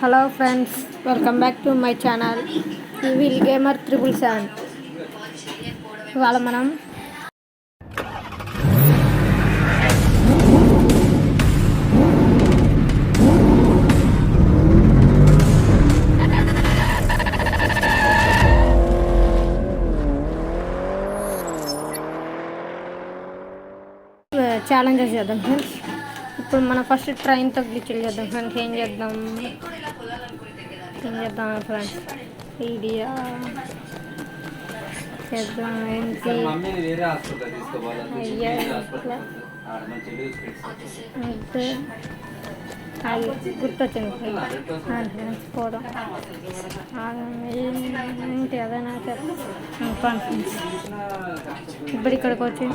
Hello friends, welcome back to my channel evil gamer 777. ఇవాళ మనం challenges చేద్దాం friends. ఇప్పుడు మనం ఫస్ట్ ట్రైన్తో గ్లిచ్లు చేద్దాం ఫ్రెండ్స్. ఏం చేద్దాం ఫ్రెండ్స్? ఐడియా చేద్దాం ఏంటి? అది గుర్తొచ్చింది ఫ్రెండ్స్. పోదాం ఏంటి అదైనా కాన్ఫరెన్స్. ఇప్పుడు ఇక్కడికి వచ్చి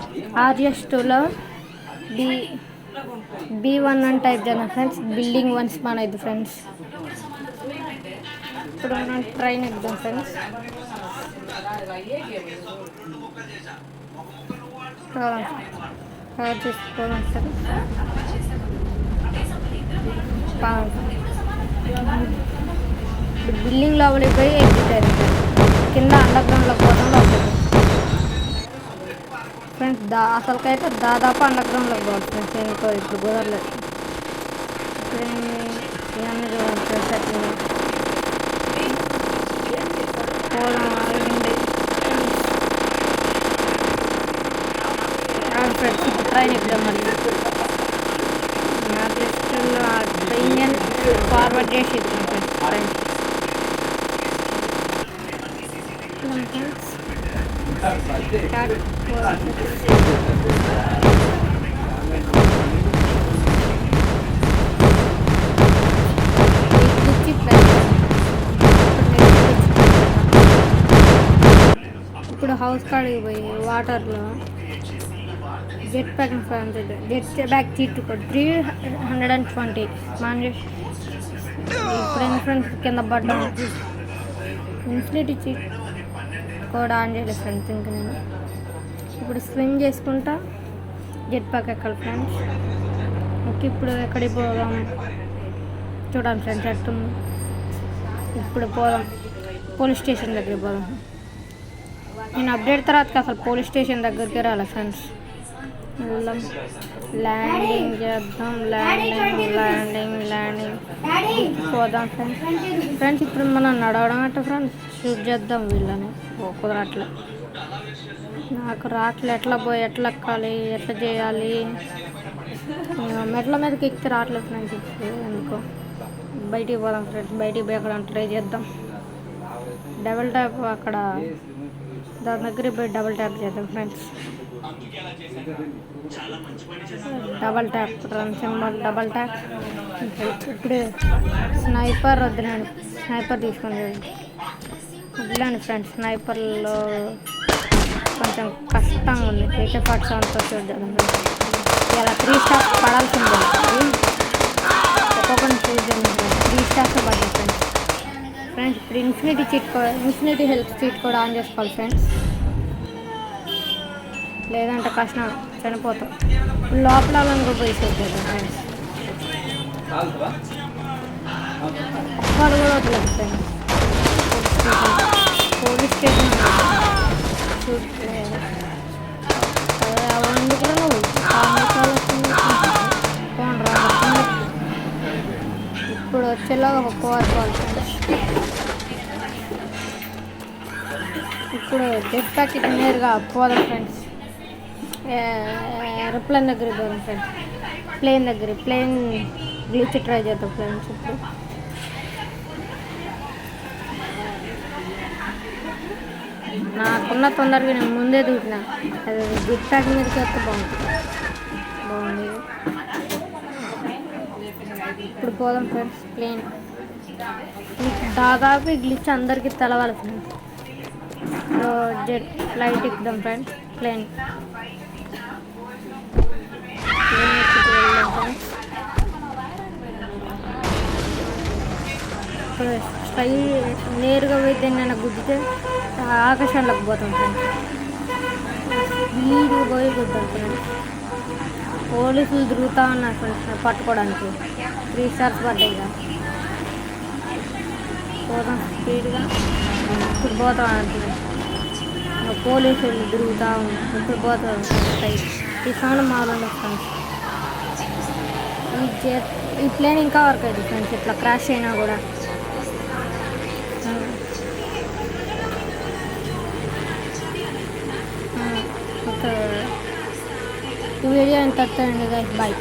RS2లో B1 అని టైప్ చేద్దాం ఫ్రెండ్స్. బిల్డింగ్ 1 స్పాన్ అయింది ఫ్రెండ్స్. ఇప్పుడు మనం ట్రైన్ ఎక్కుదాం ఫ్రెండ్స్. చేసుకోవడం సార్. ఇప్పుడు బిల్డింగ్ లోపలికి పోయి ఎగ్జిట్ అయింది కింద అండర్ గ్రౌండ్లో పోవడం లోపలికి ఫ్రెండ్స్. అసలుకైతే దాదాపు అండర్ గ్రౌండ్లోకి పోవాలి ఫ్రెండ్స్. ఎందుకో ఇప్పుడు కుదరలేదు. ఇవన్నీ చూడండి ఫ్రెండ్స్. పోవడం ఆగింది ఫ్రెండ్స్. ట్రైన్ ఎక్కుదాం మళ్ళీ. నా దృష్టిలో ఇంజన్ ఫార్వర్డ్ చేసి ట్రైన్. ఇప్పుడు హౌస్ కాడికి పోయి వాటర్లో jet pack jet cheat code 320 ఇప్పుడు ఫ్రెండ్స్ కింద పడ్డా ఇన్ఫినిటీ చీట్ కోడ్ ఆన్ చేయలేదు ఫ్రెండ్స్. ఇంక నేను ఇప్పుడు స్విమ్ చేసుకుంటా జెట్ ప్యాక్ ఎక్కాలి ఫ్రెండ్స్. ఓకే, ఇప్పుడు ఎక్కడికి పోదాం చూడండి ఫ్రెండ్స్. ఎట్టుంది ఇప్పుడు పోదాం పోలీస్ స్టేషన్ దగ్గరికి పోదాం. నేను అప్డేట్ తర్వాత అసలు పోలీస్ స్టేషన్ దగ్గరికి రాలే ఫ్రెండ్స్. వెళ్దాం, ల్యాండింగ్ చేద్దాం. ల్యాండింగ్ పోదాం ఫ్రెండ్స్. ఇప్పుడు మనం నడవడం అంటే ఫ్రెండ్స్ షూట్ చేద్దాం వీళ్ళని. కుదరట్లే, నాకు రావట్లే. ఎట్లా పోయి ఎట్లా ఎక్కాలి, ఎట్లా చేయాలి? మెట్ల మీదకి ఎక్కితే రావట్లేదు ఫ్రెండ్స్. ఎందుకో బయటికి పోదాం ఫ్రెండ్స్. బయటికి పోయి అక్కడ ట్రై చేద్దాం. డబుల్ ట్యాప్ అక్కడ దాని దగ్గరికి పోయి డబుల్ ట్యాప్ చేద్దాం friends. Double tap run symbol double tap. ఇప్పుడు స్నైపర్ వద్దులేండి, స్నైపర్ తీసుకొని వద్దులేండి ఫ్రెండ్స్. స్నైపర్లో కొంచెం కష్టంగా ఉంది. AK-47తో చూద్దాం. ఇలా 3 స్టార్స్ పడాల్సిందే. ఒక్కొక్కటి 3 స్టార్స్ పడ్డాయి ఫ్రెండ్స్. ఇప్పుడు ఇన్ఫినిటీ హెల్త్ చీట్ కూడా ఆన్ చేసుకోవాలి ఫ్రెండ్స్. లేదంటే కష్టం, చనిపోతాం. లోపల పోయి చూద్దాం ఫ్రెండ్స్. ఒక్కడు కూడా వద్దు ఫ్రెండ్స్. పోలీస్ స్టేషన్ ఇప్పుడు వచ్చేలాగా ఒప్పుకోవాలి ఫ్రెండ్స్. ఇప్పుడు జెట్ ప్యాక్ నేరుగా పోదాం ఫ్రెండ్స్. ఏరోప్లేన్ దగ్గరికి పోదాం ఫ్రెండ్స్. ప్లేన్ గ్లిచ్ ట్రై చేద్దాం ఫ్రెండ్స్. ఇప్పుడు నాకున్న తొందరగా నేను ముందే దూకినా. అది జెట్ ప్యాక్ మీదకి వస్తే బాగుంది. ఇప్పుడు పోదాం ఫ్రెండ్స్. ప్లేన్ దాదాపు గ్లిచ్ అందరికీ తెలవాలి ఫ్రెండ్స్. జెట్ ఫ్లైట్ ఎక్కుదాం ఫ్రెండ్స్. ప్లేన్ నేరుగా పోయితే నేను గుద్దితే ఆకాశంలోకి పోతాం ఫ్రెండ్స్. స్పీడ్గా పోయి గుద్దాం ఫ్రెండ్స్. పోలీసులు తిరుగుతూ ఉన్నారు ఫ్రెండ్స్ పట్టుకోవడానికి. 3 స్టార్స్ పడ్డాయి. స్పీడ్గా ఇప్పుడు పోతా ఉంటుంది. పోలీసులు తిరుగుతూ ఉంటారు. ఇప్పుడు పోతా ఉంటాయి. ఈ సౌండ్ మామూలు ఫ్రెండ్స్. ఈ ప్లేన్ ఇంకా వర్క్ అవుతుంది ఫ్రెండ్స్. ఇట్లా క్రాష్ అయినా కూడా ఈ వీడియో ఎంత వస్తుందండి. బాయ్.